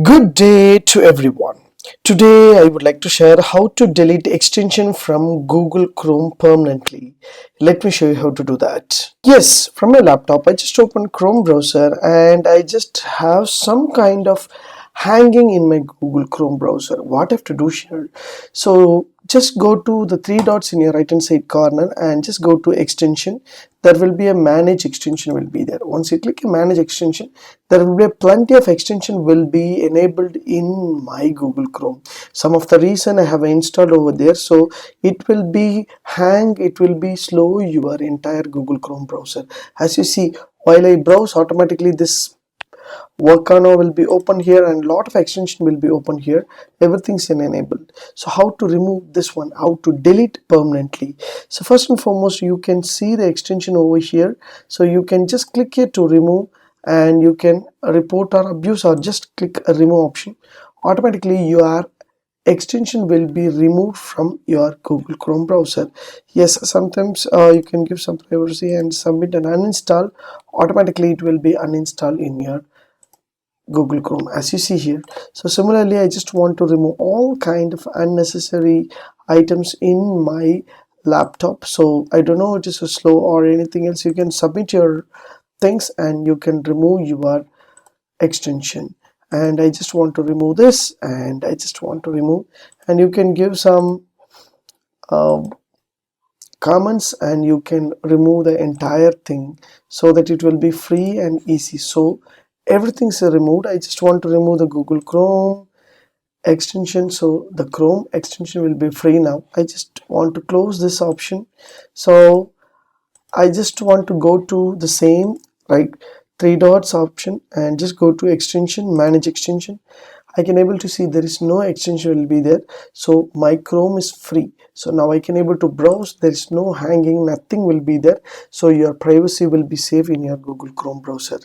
Good day to everyone. Today I would like to share how to delete extension from Google Chrome permanently. Let me show you how to do that. Yes, from my laptop I just opened Chrome browser and I just have some kind of hanging in my Google Chrome browser. What I have to do here? So just go to the three dots in your right hand side corner and just go to extension. There will be a manage extension will be there. Once you click a manage extension, there will be plenty of extension will be enabled in my Google Chrome. Some of the reason I have installed over there, so it will be hang, it will be slow your entire Google Chrome browser. As you see, while I browse, automatically this Volcano will be open here and lot of extension will be open here. Everything's enabled. So how to remove this one, how to delete permanently? So first and foremost, you can see the extension over here. So you can just click here to remove, and you can report or abuse, or just click a remove option. Automatically your extension will be removed from your Google Chrome browser. Yes, sometimes you can give some privacy and submit and uninstall. Automatically it will be uninstalled in your Google Chrome, as you see here. So similarly, I just want to remove all kind of unnecessary items in my laptop. So I don't know, it is a slow or anything else. You can submit your things and you can remove your extension. And I just want to remove this, and I just want to remove, and you can give some uh, comments and you can remove the entire thing so that it will be free and easy. So everything's removed. I just want to remove the Google Chrome extension, so the Chrome extension will be free now. I just want to close this option. So I just want to go to the same right three dots option and just go to extension, manage extension. I can able to see there is no extension will be there, so my Chrome is free. So now I can able to browse, there is no hanging, nothing will be there, so your privacy will be safe in your Google Chrome browser.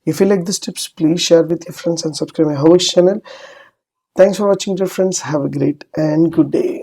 If you like these tips, please share with your friends and subscribe my HowXT channel. Thanks for watching, dear friends. Have a great and good day.